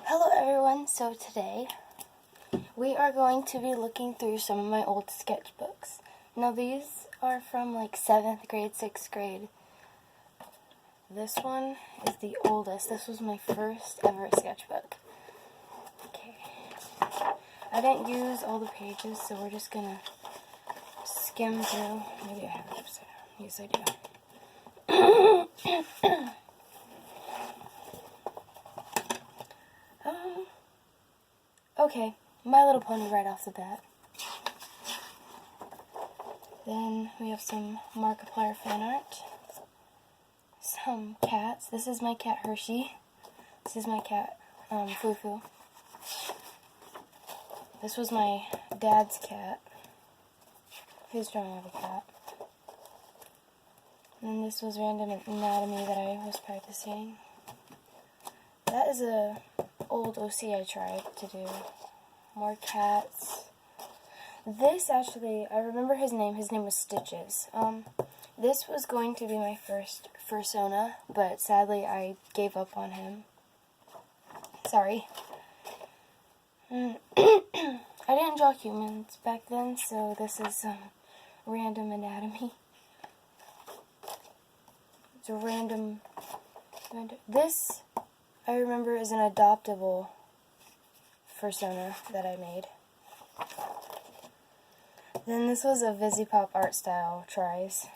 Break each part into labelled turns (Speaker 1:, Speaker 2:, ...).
Speaker 1: Hello everyone, so today we are going to be looking through some of my old sketchbooks. Now these are from like 7th grade, 6th grade. This one is the oldest. This was my first ever sketchbook. Okay. I didn't use all the pages, so we're just gonna skim through. Maybe I have it upside down. Yes, I do. Okay, My Little Pony right off the bat. Then we have some Markiplier fan art. Some cats. This is my cat Hershey. This is my cat Fufu. This was my dad's cat. His drawing of a cat. And this was random anatomy that I was practicing. That is a old OC I tried to do. More cats. This actually, I remember his name. His name was Stitches. This was going to be my first fursona, but sadly I gave up on him. Sorry. I didn't draw humans back then, so this is random anatomy. It's a random. This, I remember, is an adoptable fursona that I made. Then this was a VisiPop art style tries.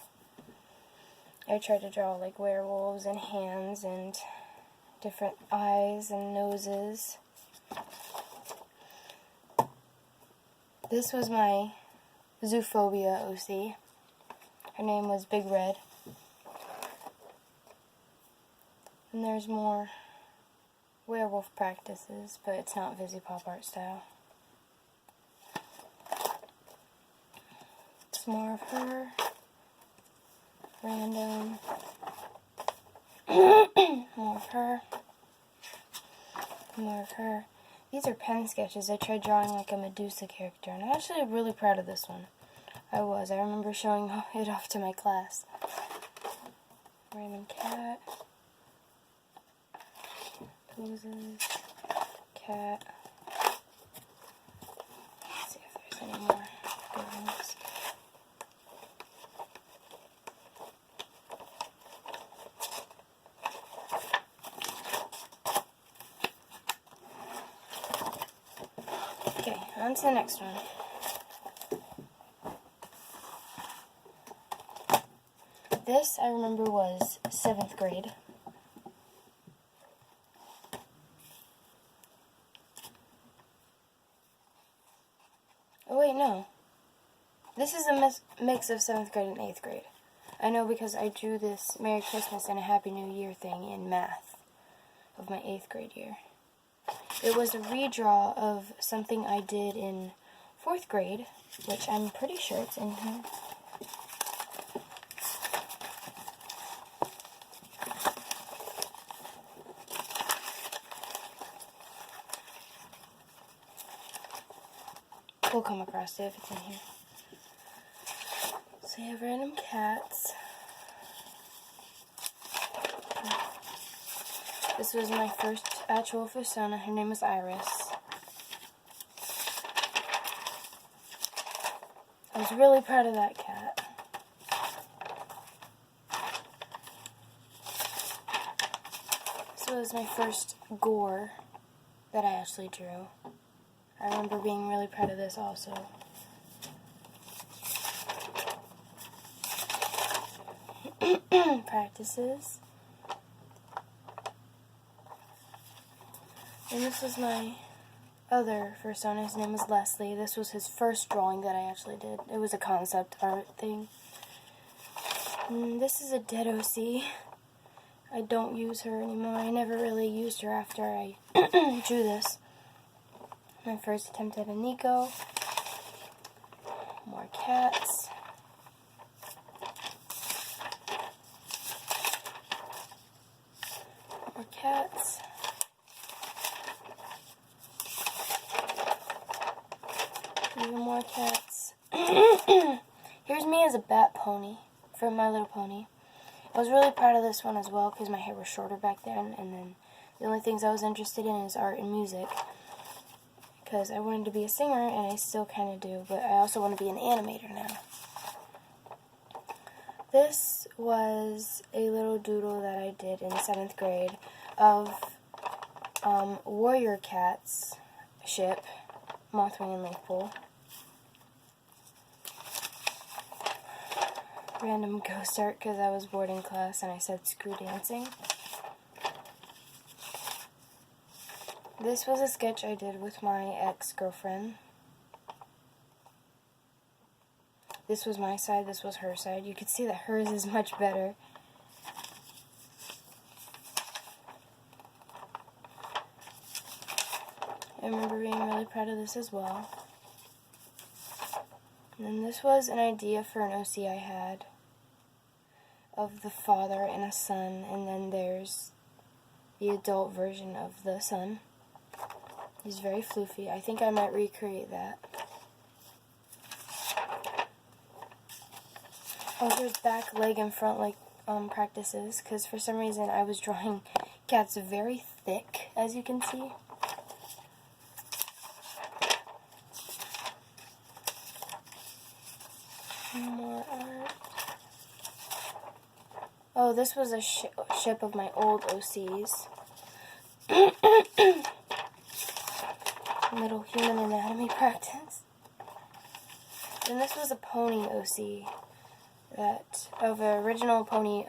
Speaker 1: I tried to draw like werewolves and hands and different eyes and noses. This was my Zoophobia OC. Her name was Big Red. And there's more werewolf practices, but it's not VisiPop art style. It's more of her. Random. More of her. More of her. These are pen sketches. I tried drawing like a Medusa character, and I'm actually really proud of this one. I remember showing it off to my class. Random cat. Poses. Cat. Let's see if there's any more good ones. Okay, on to the next one. This, I remember, was 7th grade. Oh wait, no. This is a mix of 7th grade and 8th grade. I know because I drew this Merry Christmas and a Happy New Year thing in math of my 8th grade year. It was a redraw of something I did in 4th grade, which I'm pretty sure it's in here. We'll come across it if it's in here. So you have random cats. This was my first actual fursona. Her name was Iris. I was really proud of that cat. This was my first gore that I actually drew. I remember being really proud of this also. Practices. And this was my other fursona. His name was Leslie. This was his first drawing that I actually did. It was a concept art thing. And this is a dead OC. I don't use her anymore. I never really used her after I drew this. My first attempt at a Nico. More cats. More cats. Even more cats. Here's me as a bat pony from My Little Pony. I was really proud of this one as well because my hair was shorter back then, and then the only things I was interested in is art and music because I wanted to be a singer, and I still kind of do, but I also want to be an animator now. This was a little doodle that I did in 7th grade of Warrior Cats ship, Mothwing and Leafpool. Random ghost art because I was bored in class and I said screw dancing. This was a sketch I did with my ex-girlfriend. This was my side, this was her side. You can see that hers is much better. I remember being really proud of this as well. And then this was an idea for an OC I had of the father and a son, and then there's the adult version of the son. He's very floofy. I think I might recreate that. Oh, there's back, leg, and front leg practices, because for some reason I was drawing cats very thick, as you can see. More art. Oh, this was a ship of my old OCs. Little human anatomy practice. And this was a pony OC that of an original pony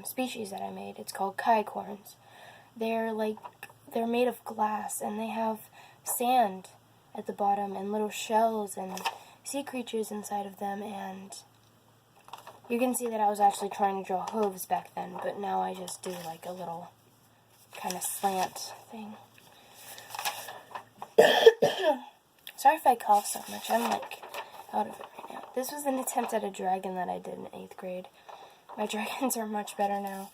Speaker 1: species that I made. It's called Kaicorns. They're made of glass, and they have sand at the bottom and little shells and sea creatures inside of them, and you can see that I was actually trying to draw hooves back then, but now I just do like a little kind of slant thing. Sorry if I cough so much, I'm like out of it right now. This was an attempt at a dragon that I did in 8th grade. My dragons are much better now.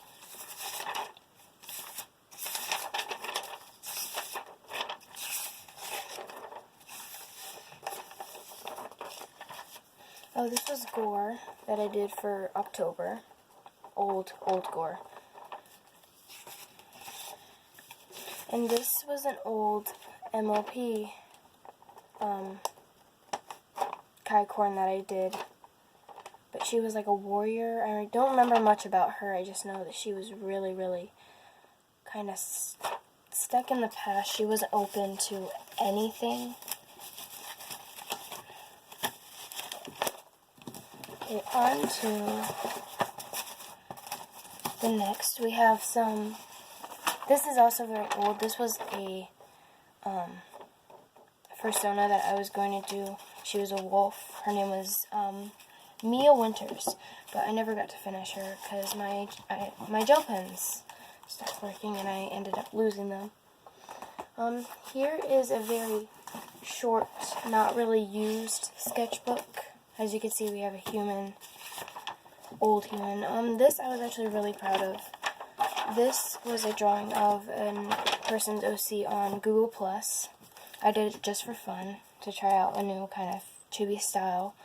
Speaker 1: Oh, this was gore that I did for October. Old gore. And this was an old MLP Kaicorn that I did. But she was like a warrior. I don't remember much about her. I just know that she was really, really kind of stuck in the past. She wasn't open to anything. Okay, on to the next. We have some. This is also very old. This was a persona that I was going to do. She was a wolf. Her name was Mia Winters, but I never got to finish her because my gel pens stopped working and I ended up losing them. Here is a very short, not really used sketchbook. As you can see, we have a human, old human. This I was actually really proud of. This was a drawing of a person's OC on Google+. I did it just for fun, to try out a new kind of chibi style.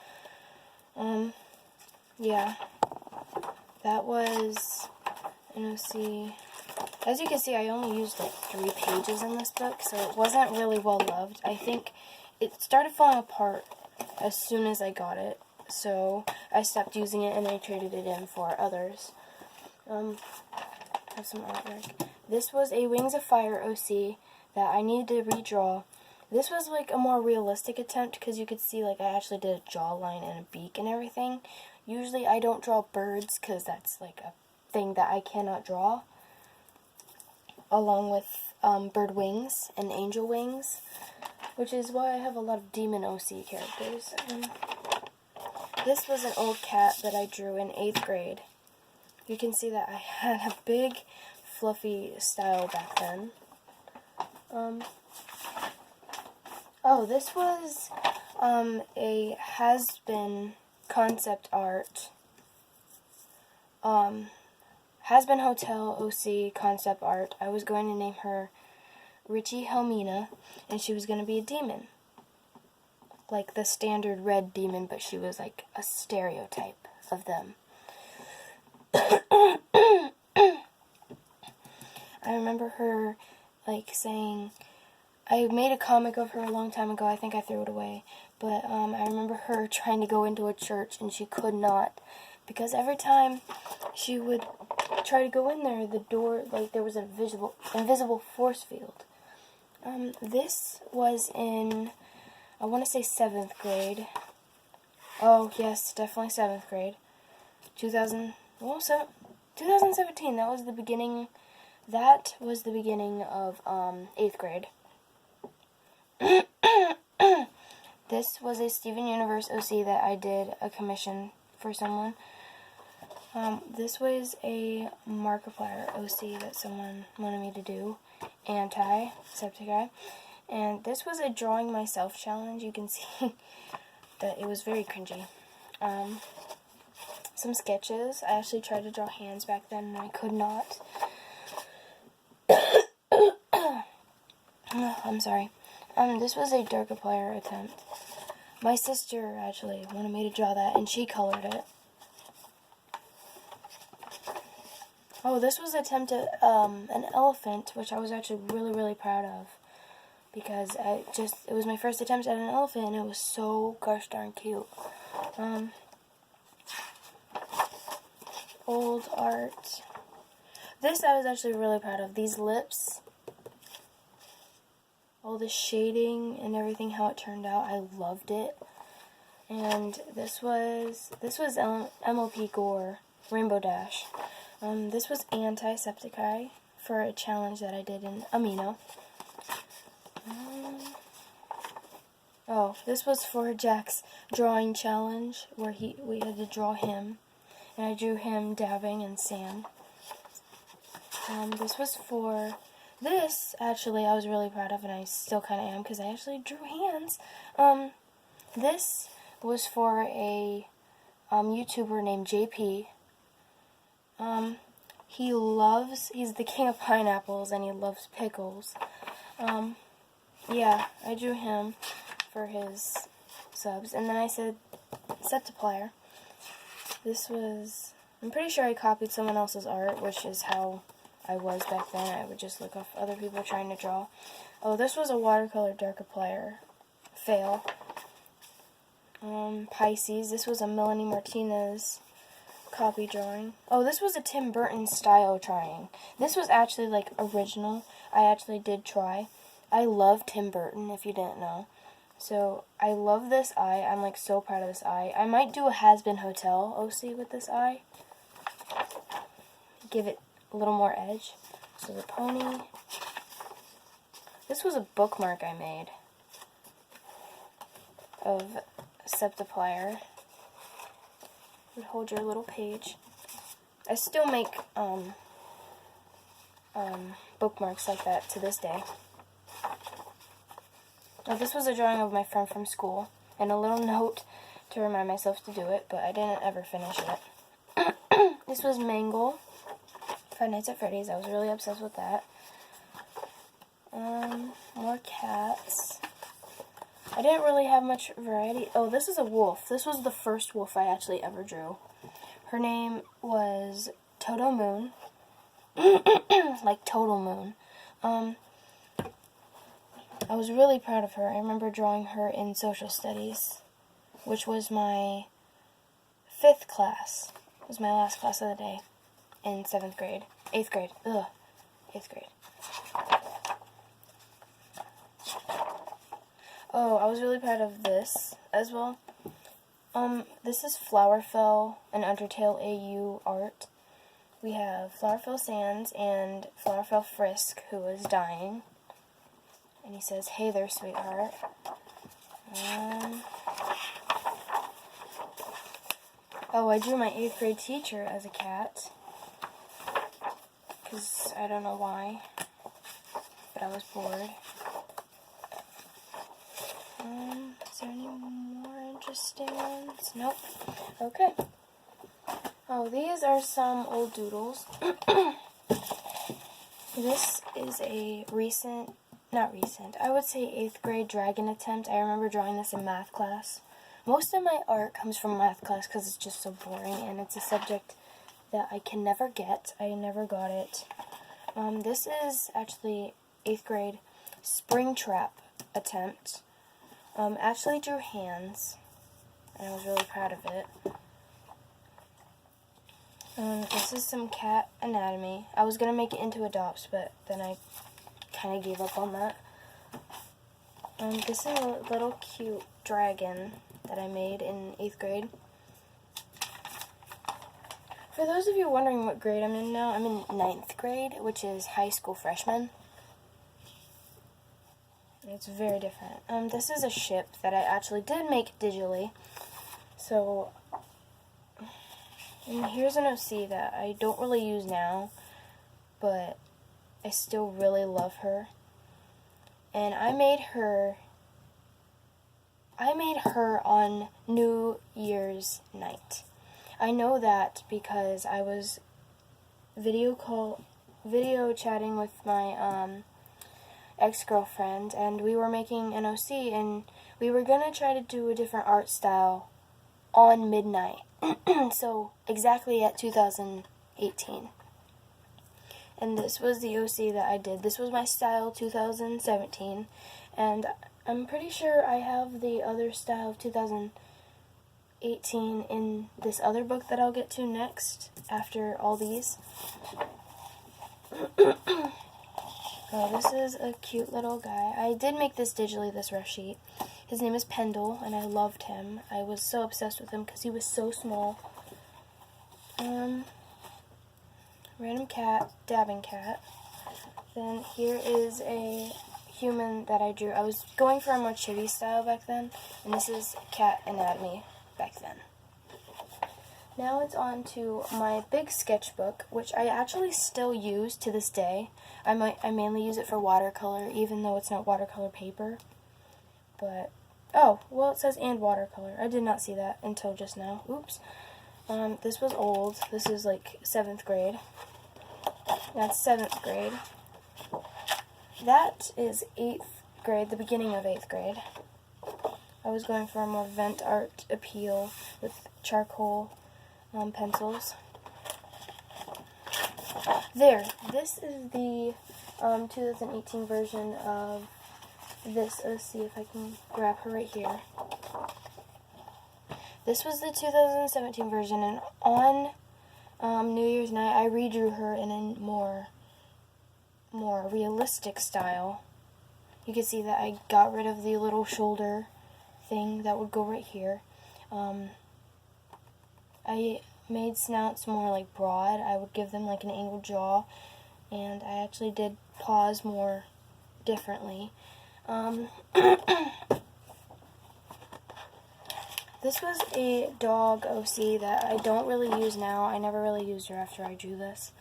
Speaker 1: Yeah. That was an OC. As you can see, I only used like 3 pages in this book, so it wasn't really well loved. I think it started falling apart as soon as I got it, so I stopped using it and I traded it in for others. Have some artwork. This was a Wings of Fire OC that I needed to redraw. This was like a more realistic attempt because you could see like I actually did a jawline and a beak and everything. Usually I don't draw birds because that's like a thing that I cannot draw, along with bird wings and angel wings, which is why I have a lot of demon OC characters. This was an old cat that I drew in 8th grade. You can see that I had a big, fluffy style back then. Oh, this was a has-been concept art. Has-been Hotel OC concept art. I was going to name her Richie Helmina, and she was going to be a demon. Like the standard red demon, but she was like a stereotype of them. I remember her, like, saying, I made a comic of her a long time ago. I think I threw it away. But I remember her trying to go into a church, and she could not. Because every time she would try to go in there, the door, like, there was an invisible force field. This was in, I want to say 7th grade. Oh, yes, definitely 7th grade. 2017, that was the beginning of 8th grade. This was a Steven Universe OC that I did a commission for someone. This was a Markiplier OC that someone wanted me to do, Anti-Septiceye. And this was a Drawing Myself challenge. You can see that it was very cringy. Some sketches. I actually tried to draw hands back then, and I could not. I'm sorry. This was a Darkiplier attempt. My sister actually wanted me to draw that, and she colored it. Oh, this was an attempt at an elephant, which I was actually really, really proud of. Because it was my first attempt at an elephant, and it was so gosh darn cute. Old art. This I was actually really proud of. These lips. All the shading and everything, how it turned out, I loved it. And this was MLP Gore, Rainbow Dash. This was Anti-Septiceye for a challenge that I did in Amino. Oh, this was for Jack's drawing challenge, where we had to draw him, and I drew him dabbing in sand. This, actually, I was really proud of, and I still kind of am, because I actually drew hands. This was for a YouTuber named JP. He's the king of pineapples, and he loves pickles. Yeah, I drew him for his subs, and then I said Septiplier. I'm pretty sure I copied someone else's art, which is how I was back then. I would just look up other people trying to draw. Oh, this was a watercolor Darkiplier fail. Pisces. This was a Melanie Martinez copy drawing. Oh, this was a Tim Burton style trying. This was actually, like, original. I actually did try. I love Tim Burton, if you didn't know. So, I love this eye. I'm, like, so proud of this eye. I might do a Has Been Hotel OC with this eye. Give it a little more edge. So the pony. This was a bookmark I made of Septiplier. You hold your little page. I still make bookmarks like that to this day. Now, this was a drawing of my friend from school, and a little note to remind myself to do it, but I didn't ever finish it. This was Mangle. Five Nights at Freddy's. I was really obsessed with that. More cats. I didn't really have much variety. Oh, this is a wolf. This was the first wolf I actually ever drew. Her name was Toto Moon. Like Total Moon. I was really proud of her. I remember drawing her in social studies, which was my 5th class. It was my last class of the day. In 7th grade. 8th grade. Ugh. 8th grade. Oh, I was really proud of this as well. This is Flowerfell and Undertale AU art. We have Flowerfell Sands and Flowerfell Frisk, who is dying. And he says, "Hey there, sweetheart." Oh, I drew my 8th grade teacher as a cat. Because I don't know why, but I was bored. Is there any more interesting ones? Nope. Okay. Oh, these are some old doodles. This is a I would say 8th grade dragon attempt. I remember drawing this in math class. Most of my art comes from math class because it's just so boring, and it's a subject that I can never get. I never got it. This is actually 8th grade spring trap attempt. Actually drew hands, and I was really proud of it. This is some cat anatomy. I was going to make it into adopts, but then I kind of gave up on that. This is a little cute dragon that I made in 8th grade. For those of you wondering what grade I'm in now, I'm in 9th grade, which is high school freshman. It's very different. This is a ship that I actually did make digitally. So, and here's an OC that I don't really use now, but I still really love her. And I made her on New Year's night. I know that because I was video chatting with my ex-girlfriend, and we were making an OC, and we were gonna try to do a different art style on midnight. So exactly at 2018. And this was the OC that I did. This was my style 2017, and I'm pretty sure I have the other style of 2018 in this other book that I'll get to next after all these. Oh, this is a cute little guy. I did make this digitally, this rough sheet. His name is Pendle, and I loved him. I was so obsessed with him because he was so small. Random cat, dabbing cat. Then here is a human that I drew. I was going for a more chibi style back then, and this is cat anatomy back then. Now it's on to my big sketchbook, which I actually still use to this day. I mainly use it for watercolor, even though it's not watercolor paper. But, oh, well, it says and watercolor. I did not see that until just now. Oops. This was old. This is like 7th grade. That's 7th grade. That is 8th grade, the beginning of 8th grade. I was going for a more vent art appeal with charcoal pencils. There, this is the 2018 version of this. Let's see if I can grab her right here. This was the 2017 version, and on New Year's night I redrew her in a more realistic style. You can see that I got rid of the little shoulder thing that would go right here. I made snouts more like broad. I would give them like an angled jaw, and I actually did paws more differently. This was a dog OC that I don't really use now. I never really used her after I drew this.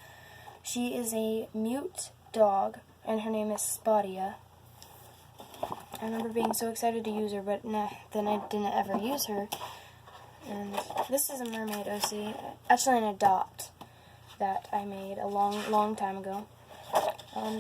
Speaker 1: She is a mute dog, and her name is Spottia. I remember being so excited to use her, but nah, then I didn't ever use her. And this is a mermaid OC, actually an adopt that I made a long time ago.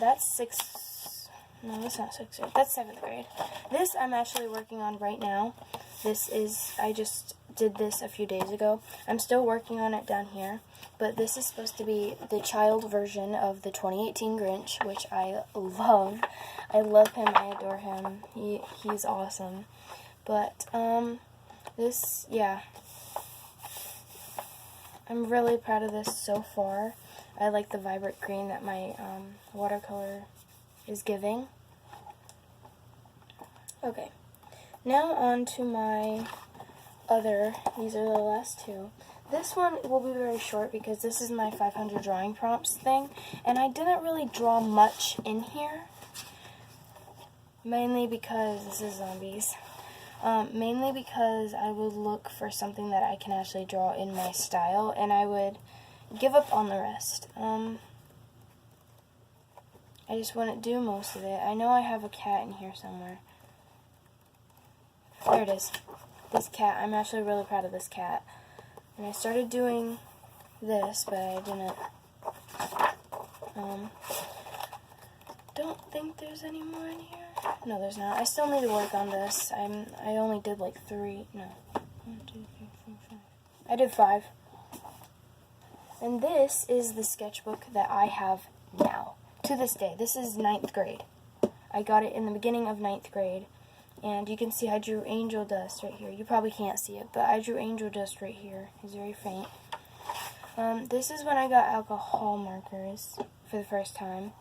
Speaker 1: That's 6th, no, that's not 6th grade, that's 7th grade. This I'm actually working on right now. This is, I just did this a few days ago. I'm still working on it down here, but this is supposed to be the child version of the 2018 Grinch, which I love. I love him, I adore him, he's awesome. But, this, yeah. I'm really proud of this so far. I like the vibrant green that my watercolor is giving. Okay, now on to my other, these are the last two. This one will be very short because this is my 500 drawing prompts thing, and I didn't really draw much in here, mainly because this is zombies. Mainly because I would look for something that I can actually draw in my style, and I would give up on the rest. I just wouldn't do most of it. I know I have a cat in here somewhere. There it is. This cat. I'm actually really proud of this cat. And I started doing this, but I didn't. Don't think there's any more in here. No, there's not. I still need to work on this. I only did like 3. No. 1, 2, 3, 4, 5. I did 5. And this is the sketchbook that I have now, to this day. This is 9th grade. I got it in the beginning of 9th grade. And you can see I drew angel dust right here. You probably can't see it, but I drew angel dust right here. It's very faint. This is when I got alcohol markers for the first time.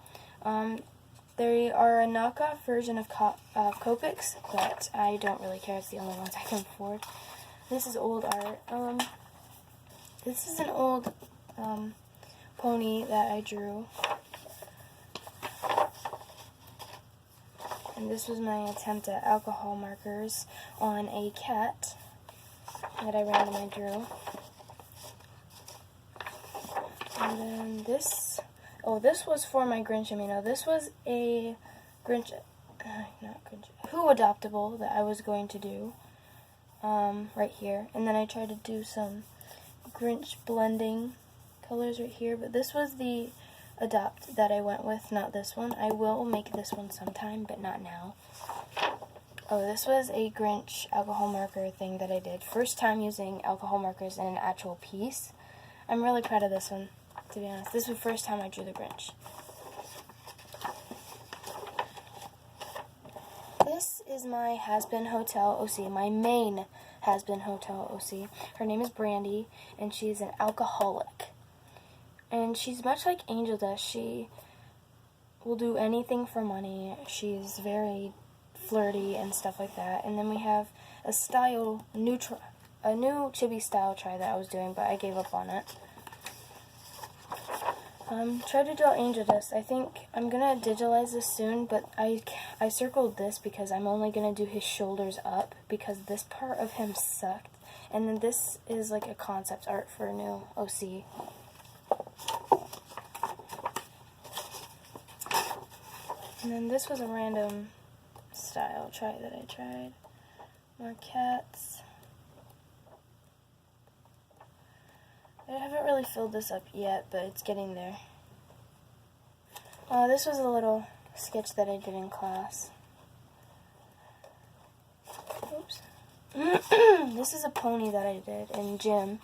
Speaker 1: They are a knockoff version of Copics, but I don't really care. It's the only ones I can afford. This is old art. This is an old pony that I drew. And this was my attempt at alcohol markers on a cat that I randomly drew. And then this, this was for my Grinch Amino. This was a Grinch, not Grinch, Who adoptable that I was going to do, right here. And then I tried to do some Grinch blending colors right here, but this was the adopt that I went with, not this one. I will make this one sometime, but not now. Oh, this was a Grinch alcohol marker thing that I did. First time using alcohol markers in an actual piece. I'm really proud of this one, to be honest. This was the first time I drew the Grinch. This is my Has-Been Hotel OC, my main Has-Been Hotel OC. Her name is Brandy, and she's an alcoholic. And she's much like Angel Dust. She will do anything for money. She's very flirty and stuff like that. And then we have a new chibi style try that I was doing, but I gave up on it. Try to draw Angel Dust. I think I'm gonna digitalize this soon, but I circled this because I'm only gonna do his shoulders up because this part of him sucked. And then this is like a concept art for a new OC. And then this was a random style try that I tried. More cats. I haven't really filled this up yet, but it's getting there. This was a little sketch that I did in class. Oops. This is a pony that I did in gym.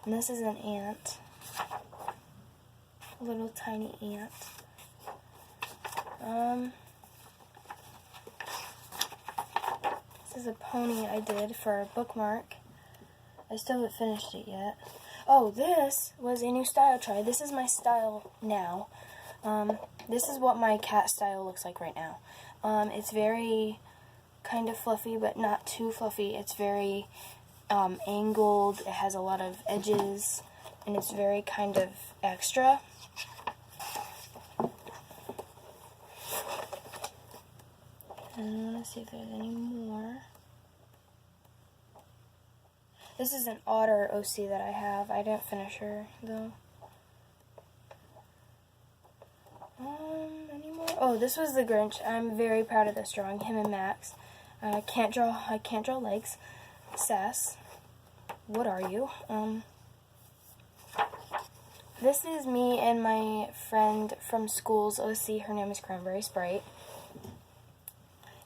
Speaker 1: And this is an ant. A little tiny ant. This is a pony I did for a bookmark. I still haven't finished it yet. Oh, this was a new style try. This is my style now. This is what my cat style looks like right now. It's very kind of fluffy, but not too fluffy. It's very angled. It has a lot of edges, and it's very kind of extra. And I want to see if there's any more. This is an otter OC that I have. I didn't finish her, though. Any more? Oh, this was the Grinch. I'm very proud of this drawing, him and Max. I can't draw legs. Sass. What are you? This is me and my friend from school's OC. Her name is Cranberry Sprite.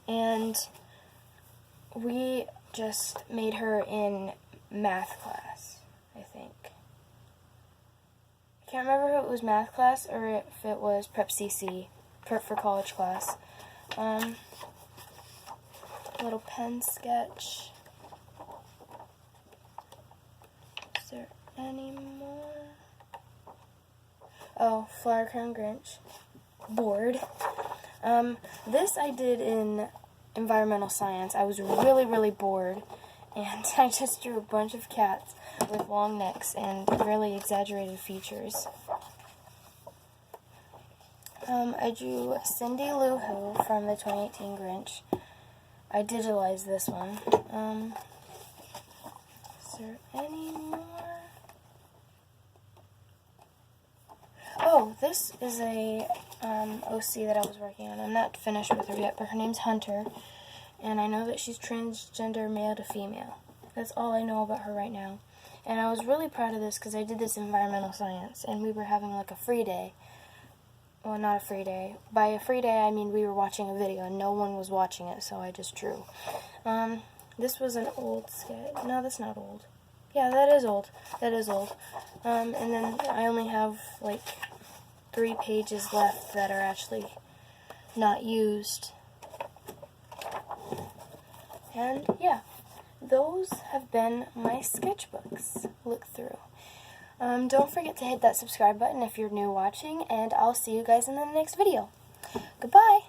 Speaker 1: And we just made her in math class, I think. I can't remember if it was math class or if it was Prep CC, Prep for College class. Little pen sketch. Is there any more? Oh, Flower Crown Grinch. Board. This I did in environmental science. I was really, really bored, and I just drew a bunch of cats with long necks and really exaggerated features. I drew Cindy Lou Who from the 2018 Grinch. I digitalized this one. Is there any more? Oh, this is a OC that I was working on. I'm not finished with her yet, but her name's Hunter, and I know that she's transgender male to female. That's all I know about her right now. And I was really proud of this because I did this in environmental science, and we were having like a free day. Well, not a free day. By a free day, I mean we were watching a video, and no one was watching it, so I just drew. This was an old sketch. No, that's not old. Yeah, that is old. That is old. And then I only have like 3 pages left that are actually not used. And yeah, those have been my sketchbooks look through. Don't forget to hit that subscribe button if you're new watching, and I'll see you guys in the next video. Goodbye!